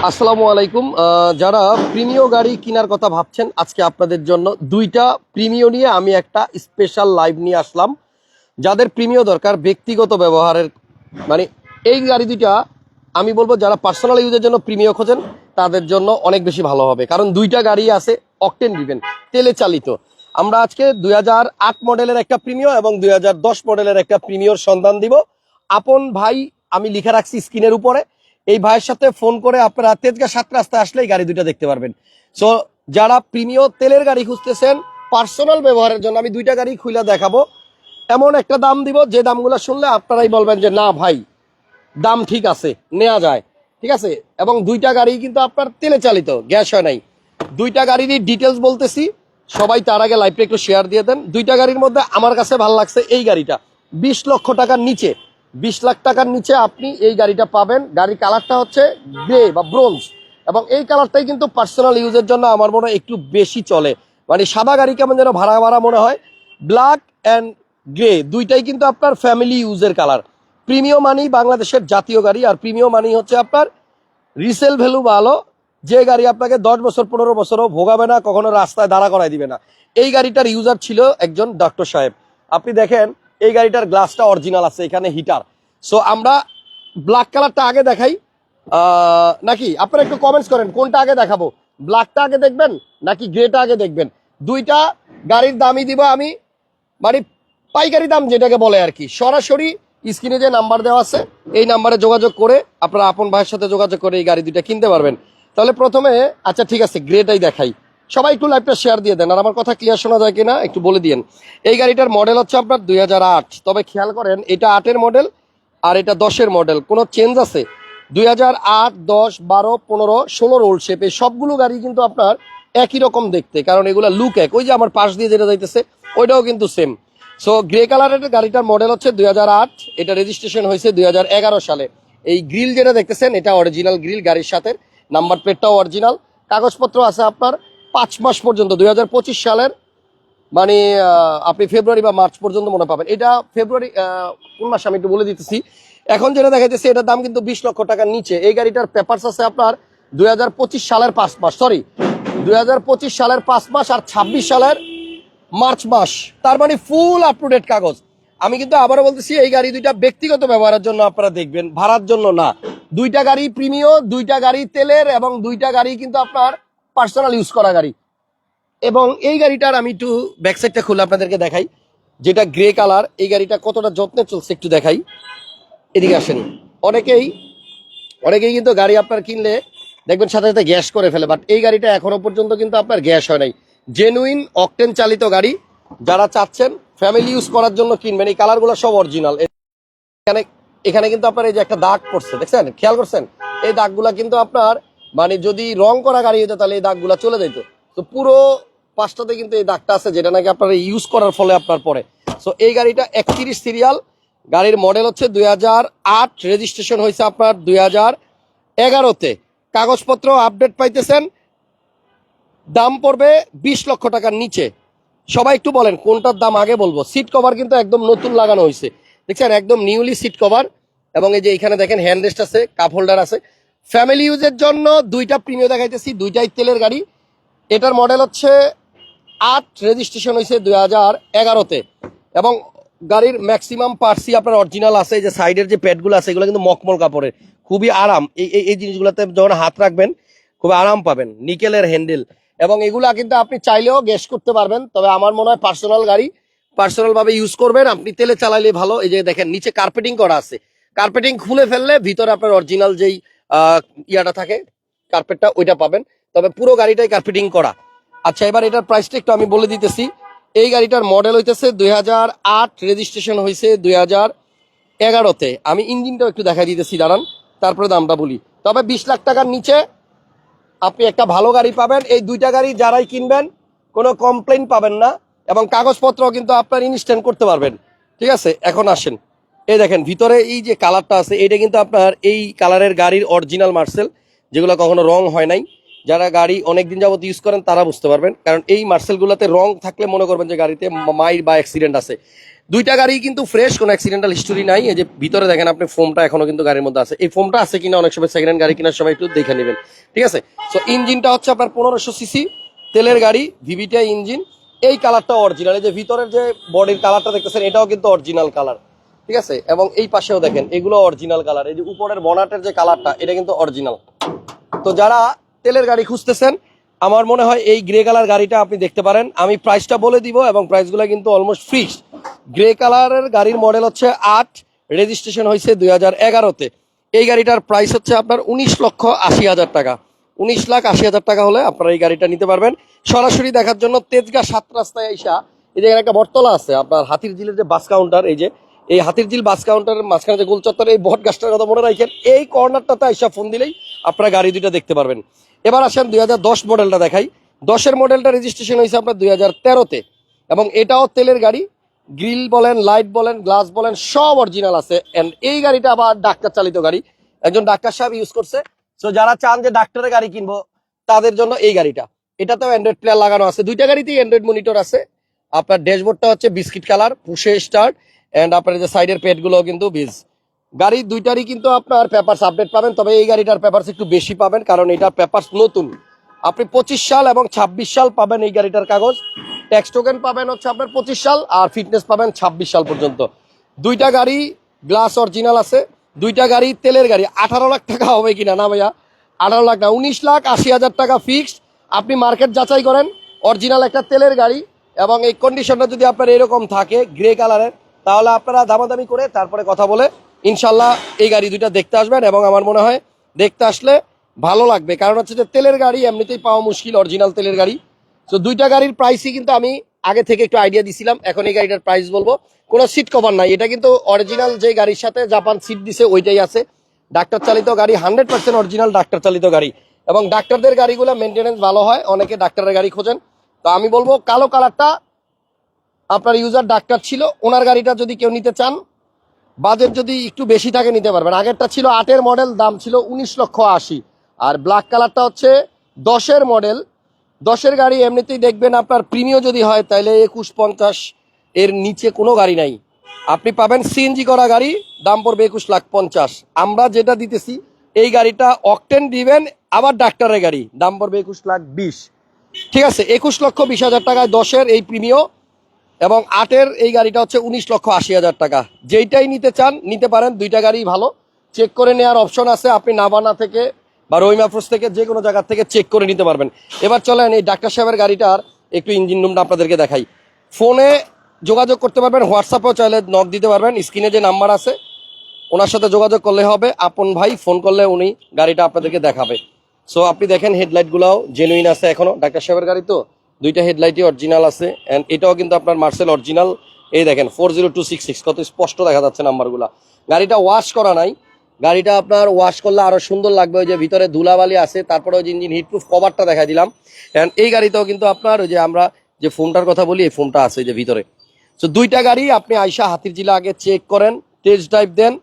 আসসালামু আলাইকুম। যারা প্রিমিয় গাড়ি কেনার কথা ভাবছেন, আজকে আপনাদের জন্য দুইটা প্রিমিয় নিয়ে আমি একটা স্পেশাল লাইভ নিয়ে আসলাম। যাদের প্রিমিয় দরকার ব্যক্তিগত ব্যবহারের, মানে এই গাড়ি দুইটা আমি বলবো যারা পার্সোনাল ইউজের জন্য প্রিমিয় খোঁজেন তাদের জন্য অনেক বেশি ভালো হবে, কারণ দুইটা গাড়ি আছে অকটেন ড্রিভেন, তেলে চালিত। আমরা আজকে 2008 মডেলের একটা প্রিমিয় এবং 2010 মডেলের একটা প্রিমিয়র সন্ধান দিব। আপন ভাই আমি লিখে রাখছি স্ক্রিনের উপরে, এই ভাইয়ের সাথে ফোন করে আপনারা তেজগাঁ 7 রাস্তায় আসলে এই গাড়ি দুইটা দেখতে পারবেন। সো যারা প্রিমিয় তেলের গাড়ি খুঁজতেছেন পার্সোনাল ব্যবহারের জন্য, আমি দুইটা গাড়ি খুলে দেখাবো। এমন একটা দাম দিব যে দামগুলো শুনলে আপনারাই বলবেন যে না ভাই দাম ঠিক আছে, নেওয়া যায়, ঠিক আছে। এবং দুইটা গাড়ি কিন্তু আপনার তেলে চালিত, গ্যাস হয় নাই। দুইটা গাড়িরই ডিটেলস বলতেছি, সবাই তার আগে লাইভটা একটু শেয়ার দিয়ে দেন। দুইটা গাড়ির মধ্যে আমার কাছে ভালো লাগছে এই গাড়িটা। 20 লক্ষ টাকার নিচে, 20 লাখ টাকার নিচে আপনি এই গাড়িটা পাবেন। গাড়ির কালারটা হচ্ছে গ্রে বা ব্রোঞ্জ, এবং এই কালারটাই কিন্তু পার্সোনাল ইউজের জন্য আমার মনে হয় একটু বেশি চলে। মানে সাদা গাড়ি কেমন যেন ভাড়া ভাড়া মনে হয়, ব্ল্যাক অ্যান্ড গ্রে দুইটাই কিন্তু আপনার ফ্যামিলি ইউজের কালার। প্রিমিয়াম মানি বাংলাদেশের জাতীয় গাড়ি, আর প্রিমিয়াম মানি হচ্ছে আপনার রিসেল ভ্যালু ভালো, যে গাড়ি আপনাকে 10 বছর 15 বছরও ভোগাবে না, কখনো রাস্তায় দাঁড়া করাই দিবে না। এই গাড়িটার ইউজার ছিল একজন ডক্টর সাহেব। আপনি দেখেন এই গাড়িটার গ্লাসটা অরিজিনাল আছে, এখানে হিটার। সো আমরা ব্ল্যাক কালারটা আগে দেখাই নাকি আপনারা একটু কমেন্টস করেন কোনটা আগে দেখাবো, ব্ল্যাকটা আগে দেখবেন নাকি গ্রেটা আগে দেখবেন। দুইটা গাড়ির দামই দিব আমি, মানে পাইকারি দাম যেটাকে বলে আর কি। সরাসরি স্ক্রিনে যে নাম্বার দেওয়া আছে এই নাম্বারে যোগাযোগ করে আপনারা আপন ভাইয়ের সাথে যোগাযোগ করে এই গাড়ি দুইটা কিনতে পারবেন। তাহলে প্রথমে আচ্ছা ঠিক আছে গ্রেটাই দেখাই, সবাই একটু লাইভটা শেয়ার দিয়ে দেন, আর আমার কথা ক্লিয়ার শোনা যায় কিনা একটু বলে দিন। এই গাড়িটার মডেল হচ্ছে আপনার 2008, তবে খেয়াল করেন এটা 8-এর মডেল আর এটা 10-এর মডেল, কোনো চেঞ্জ আছে? 2008, 10, 12, 15, 16 রোল শেপ, এই সবগুলো গাড়ি কিন্তু আপনার একই রকম দেখতে, কারণ এগুলা লুক এক। ওই যে আমার পাশ দিয়ে যেটা যাইতেছে ওইটাও কিন্তু সেম। সো গ্রে কালারের গাড়িটার মডেল হচ্ছে 2008, এটা রেজিস্ট্রেশন হয়েছে 2011 সালে। এই গ্রিল যেটা দেখতেছেন এটা অরিজিনাল গ্রিল, গাড়ির সাথে নাম্বার প্লেটটাও অরিজিনাল। কাগজপত্র আছে আপনার 5 মাস পর্যন্ত, 2025 সালের, মানে আপনি ফেব্রুয়ারি বা মার্চ পর্যন্ত মনে পাবেন। এটা ফেব্রুয়ারি কোন মাস আমি একটু বলে দিতেছি। এখন যেটা দেখাইতেছে এটার দাম কিন্তু 20 লক্ষ টাকার নিচে। এই গাড়িটার পেপারস আছে আপনার 2025 সালের 5 মাস, সরি 2025 সালের 5 মাস আর 26 সালের মার্চ মাস, তার মানে ফুল আপ টু ডেট কাগজ। আমি কিন্তু আবারও বলতেছি এই গাড়ি দুইটা ব্যক্তিগত ব্যবহারের জন্য আপনারা দেখবেন, ভাড়ার জন্য না। দুইটা গাড়ি প্রিমিয়, দুইটা গাড়ি তেলের, এবং দুইটা গাড়ি কিন্তু আপনার পার্সোনাল ইউজ করা গাড়ি। এবং এই গাড়িটার আমি একটু ব্যাকসাইডটা খুলে আপনাদেরকে দেখাই, যেটা গ্রে কালার। এই গাড়িটা কতটা যত্নে চলছে একটু দেখাই, এদিকে আসেন। অনেকেই অনেকেই কিন্তু গাড়ি আপনার কিনলে দেখবেন সাথে সাথে গ্যাস করে ফেলে, বাট এই গাড়িটা এখনো পর্যন্ত কিন্তু আপনার গ্যাস হয় নাই। জেনুইন অকটেন চালিত গাড়ি, যারা চাচ্ছেন ফ্যামিলি ইউজ করার জন্য কিনবেন। এই কালারগুলো সব অরিজিনাল। এখানে এখানে কিন্তু আপনার এই যে একটা দাগ পড়ছে দেখছেন, খেয়াল করছেন? এই দাগগুলা কিন্তু আপনার, মানে যদি রং করা গাড়ি হতো তাহলে এই দাগগুলা চলে যেত। তো পুরো পাঁচটাতে কিন্তু এই দাগটা আছে, যেটা নাকি আপনার ইউজ করার ফলে আপনার পরে। সো এই গাড়িটা 31 সিরিয়াল, গাড়ির মডেল হচ্ছে 2008, রেজিস্ট্রেশন হয়েছে আপনার 2011-তে। কাগজপত্র আপডেট পাইতেছেন, দাম পড়বে 20 লক্ষ টাকার নিচে। সবাই একটু বলেন কোনটার দাম আগে বলবো। সিট কভার কিন্তু একদম নতুন লাগানো হয়েছে, দেখছেন একদম নিউলি সিট কভার। এবং এই যে এখানে দেখেন হ্যান্ড রেস্ট আছে, কাপ হোল্ডার আছে। ফ্যামিলি ইউজের জন্য দুইটা প্রিমিয়াম দেখাইতেছি, দুইটাই তেলের গাড়ি। এটার মডেল হচ্ছে 8, রেজিস্ট্রেশন হয়েছে 2011-তে। এবং গাড়ির ম্যাক্সিমাম পার্টসই আপনার অরিজিনাল আছে। এই যে সাইডের যে প্যাডগুলো আছে এগুলো কিন্তু মকমল কাপড়ের, খুবই আরাম। এই জিনিসগুলোতে যখন হাত রাখবেন খুব আরাম পাবেন। নিকেলের হ্যান্ডেল, এবং এগুলা কিন্তু আপনি চাইলেও গ্যাস করতে পারবেন। তবে আমার মনে হয় পার্সোনাল গাড়ি পার্সোনাল ভাবে ইউজ করবেন, আপনি তেলে চালাইলে ভালো। এই যে দেখেন নিচে কার্পেটিং করা আছে, কার্পেটিং খুলে ফেললে ভিতরে আপনার অরিজিনাল যেই ইয়াটা থাকে কার্পেটটা ওইটা পাবেন। তবে পুরো গাড়িটাই কার্পেটিং করা। আচ্ছা এবার এটার প্রাইসটা একটু আমি বলে দিতেছি। এই গাড়িটার মডেল হইতেছে 2008, রেজিস্ট্রেশন হয়েছে 2011-তে। আমি ইঞ্জিনটাও একটু দেখাই দিতেছি, দাঁড়ান, তারপরে দামটা বলি। তবে 20 লাখ টাকার নিচে আপনি একটা ভালো গাড়ি পাবেন। এই দুইটা গাড়ি যারাই কিনবেন কোনো কমপ্লেন পাবেন না, এবং কাগজপত্র কিন্তু আপনার ইনস্ট্যান্ট করতে পারবেন, ঠিক আছে। এখন আসেন, এই দেখেন ভিতরে এই যে কালারটা আছে এটা কিন্তু আপনার এই কালারের গাড়ির অরিজিনাল মার্সেল, যেগুলো কখনো রং হয় নাই। যারা গাড়ি অনেকদিন যাবত ইউজ করেন তারা বুঝতে পারবেন, কারণ এই মার্সেলগুলোতে রং থাকলে মনে করবেন যে গাড়িতে মাইর বা অ্যাক্সিডেন্ট আছে। দুইটা গাড়ি কিন্তু ফ্রেশ, কোনো অ্যাক্সিডেন্টাল হিস্টোরি নাই। এই যে ভিতরে দেখেন আপনি ফোমটা এখনো কিন্তু গাড়ির মধ্যে আছে। এই ফোমটা আছে কিনা অনেক সময় সেকেন্ড হ্যান্ড গাড়ি কেনার সময় একটু দেখে নেবেন, ঠিক আছে। সো ইঞ্জিনটা হচ্ছে আপনার 1500 সিসি তেলের গাড়ি, ভিভিটিআই ইঞ্জিন। এই কালারটা অরিজিনাল, এই যে ভিতরের যে বডির কালারটা দেখতেছেন এটাও কিন্তু অরিজিনাল কালার, ঠিক আছে। এবং এই পাশেও দেখেন এগুলো অরিজিনাল কালার, এই যে উপরের বনাটের যে কালারটা এটা কিন্তু অরিজিনাল। তো যারা তেলের গাড়ি খুঁজতেছেন আমার মনে হয় এই গ্রে কালার গাড়িটা আপনি দেখতে পারেন। আমি প্রাইসটা বলে দিব এবং প্রাইসগুলো কিন্তু অলমোস্ট ফিক্স। গ্রে কালারের গাড়ির মডেল হচ্ছে 8, রেজিস্ট্রেশন হয়েছে 2011-তে। এই গাড়িটার প্রাইস হচ্ছে আপনার 19,80,000 টাকা। 19,80,000 টাকা হলে আপনারা এই গাড়িটা নিতে পারবেন। সরাসরি দেখার জন্য তেজগাঁ 7 রাস্তায় আইসা, এই যে একটা বটতলা আছে আপনার হাতির ঝিলের যে বাস কাউন্টার, এই যে এই হাতির ঝিল বাস কাউন্টারের মাঝখানে যে গোল চত্বর, এই বট গাছটার কথা মনে রাখেন, এই কর্নারটাতে আইসা ফোন দিলেই আপনারা গাড়ি দুইটা দেখতে পারবেন। এবার আসেন 2010 মডেলটা দেখাই। 10-এর মডেলটা রেজিস্ট্রেশন হয়েছে আপনার 2013-তে এবং এটাও তেলের গাড়ি। গ্রিল বলেন, লাইট বলেন, গ্লাস বলেন, সব অরিজিনাল আছে। এন্ড এই গাড়িটা আবার ডাক্তার চালিত গাড়ি, একজন ডাক্তার সাহেব ইউজ করছে। তো যারা চান যে ডাক্তারের গাড়ি কিনবো তাদের জন্য এই গাড়িটা। এটাতেও অ্যান্ড্রয়েড প্লেয়ার লাগানো আছে, দুইটা গাড়িতেই অ্যান্ড্রয়েড মনিটর আছে। আপনার ড্যাশবোর্ডটা হচ্ছে বিস্কিট কালার, পুশে স্টার্ট, এন্ড আপনার যে সাইডের পেটগুলো কিন্তু বিজ। গাড়ি দুইটারই কিন্তু আপনার পেপারস আপডেট পাবেন, তবে এই গাড়িটার পেপারস একটু বেশি পাবেন কারণ এটার পেপারস নতুন। আপনি 25 সাল এবং 26 সাল পাবেন এই গাড়িটার কাগজ। ট্যাক্স টোকেন পাবেন হচ্ছে আপনার 25 সাল, আর ফিটনেস পাবেন 26 সাল পর্যন্ত। দুইটা গাড়ি গ্লাস অরিজিনাল আছে, দুইটা গাড়ি তেলের গাড়ি। 18 লাখ টাকা হবে কিনা, না ভাইয়া 18 লাখ না, 19,80,000 টাকা ফিক্সড। আপনি মার্কেট যাচাই করেন, অরিজিনাল একটা তেলের গাড়ি এবং এই কন্ডিশনটা যদি আপনার এরকম থাকে গ্রে কালারের, তাহলে আপনারা দামাদামি করে তারপরে কথা বলে ইনশাল্লাহ এই গাড়ি দুইটা দেখতে আসবেন। এবং আমার মনে হয় দেখতে আসলে ভালো লাগবে, কারণ হচ্ছে যে তেলের গাড়ি এমনিতেই পাওয়া মুশকিল, অরিজিনাল তেলের গাড়ি। তো দুইটা গাড়ির প্রাইসই কিন্তু আমি আগে থেকে একটু আইডিয়া দিছিলাম, এখন এই গাড়িটার প্রাইস বলবো। কোনো সিট কভার নাই, এটা কিন্তু অরিজিনাল যে গাড়ির সাথে জাপান সিট দিছে ওইটাই আছে। ডাক্তার চালিত গাড়ি, 100% অরিজিনাল ডাক্তার চালিত গাড়ি। এবং ডাক্তারদের গাড়িগুলো মেনটেনেন্স ভালো হয়, অনেকে ডাক্তারের গাড়ি খোঁজেন। তো আমি বলবো কালো কালারটা আপনার ইউজার ডাক্তার ছিল, ওনার গাড়িটা যদি কেউ নিতে চান, বাজেট যদি একটু বেশি থাকে নিতে পারবেন। আগেরটা ছিল 8-এর মডেল, দাম ছিল 19,80,000। আর ব্ল্যাক কালারটা হচ্ছে 10-এর মডেল। 10-এর গাড়ি এমনিতেই দেখবেন আপনার প্রিমিয় যদি হয় তাহলে 21,50 এর নিচে কোনো গাড়ি নাই। আপনি পাবেন সিএনজি করা গাড়ি, দাম পড়বে 21,50,000। আমরা যেটা দিতেছি এই গাড়িটা অকটেন দিবেন, আবার ডাক্তারের গাড়ি, দাম পড়বে 21,20,000। ঠিক আছে, 21,20,000 টাকায় 10-এর এই প্রিমিয় এবং 8-এর এই গাড়িটা হচ্ছে 19,80,000 টাকা। যেইটাই নিতে চান নিতে পারেন, দুইটা গাড়ি ভালো। চেক করে নেওয়ার অপশন আছে, আপনি নাবানা থেকে বা রহিম আফরোজ থেকে যে কোনো জায়গা থেকে চেক করে নিতে পারবেন। এবার চলেন এই ডাক্তার সাহেবের গাড়িটার একটু ইঞ্জিন রুমটা আপনাদেরকে দেখাই। ফোনে যোগাযোগ করতে পারবেন, হোয়াটসঅ্যাপেও চাইলে নক দিতে পারবেন। স্ক্রিনে যে নাম্বার আছে ওনার সাথে যোগাযোগ করলে হবে, আপন ভাই ফোন করলে উনি গাড়িটা আপনাদেরকে দেখাবে। সো আপনি দেখেন হেডলাইটগুলোও জেনুইন আছে এখনো, ডাক্তার সাহেবের গাড়ি তো দুইটা হেডলাইটই অরিজিনাল আছে। অ্যান্ড এটাও কিন্তু আপনার মার্সেল অরিজিনাল। এই দেখেন 40266 কত স্পষ্ট দেখা যাচ্ছে নাম্বারগুলা। গাড়িটা ওয়াশ করা নাই, গাড়িটা আপনার ওয়াশ করলে আরো সুন্দর লাগবে। ওই যে ভিতরে ধুলাবালি আছে, তারপরে ওই যে ইঞ্জিন হিটপ্রুফ কভারটা দেখা দিলাম। অ্যান্ড এই গাড়িতেও কিন্তু আপনার ওই যে আমরা যে ফোমটার কথা বলি এই ফোমটা আছে যে ভিতরে। সো দুইটা গাড়ি আপনি আইসা হাতির জিলা আগে চেক করেন, টেস্ট ড্রাইভ দেন,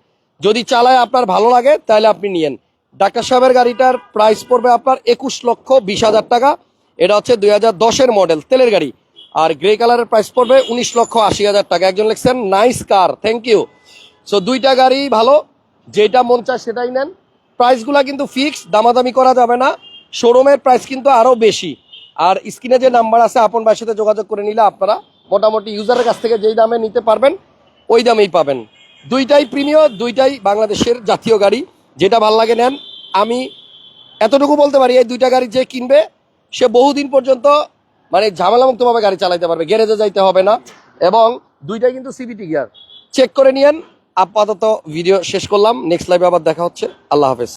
যদি চালায় আপনার ভালো লাগে তাহলে আপনি নিয়েন। ডাক্তার সাহেবের গাড়িটার প্রাইস পড়বে আপনার 21,20,000 টাকা। এটা হচ্ছে 2010-এর মডেল তেলের গাড়ি। আর গ্রে কালারের প্রাইস পড়বে 19,80,000 টাকা। একজন লিখছেন nice car, thank you. So দুইটা গাড়ি ভালো, যেটা মন চায় সেটাই নেন। প্রাইসগুলা কিন্তু ফিক্স, দামাদামি করা যাবে না। শোরুমের প্রাইস কিন্তু আরো বেশি। আর স্ক্রিনে যে নাম্বার আছে আপন ভাইয়ের সাথে যোগাযোগ করে নিলে আপনারা মোটামুটি ইউজারের কাছ থেকে যেই দামে নিতে পারবেন ওই দামেই পাবেন। দুইটাই প্রিমিয়, দুইটাই বাংলাদেশের জাতীয় গাড়ি, যেটা ভাল লাগে নেন। আমি এতটুকু বলতে পারি এই দুইটা গাড়ি যে কিনবে সে বহুদিন পর্যন্ত মানে ঝামেলামুক্তভাবে গাড়ি চালাতে পারবে, গ্যারেজে যাইতে হবে না। এবং দুইটাই কিন্তু সিভিটি গিয়ার, চেক করে নিয়েন। আপাতত ভিডিও শেষ করলাম, নেক্সট লাইভে আবার দেখা হচ্ছে। আল্লাহ হাফেজ।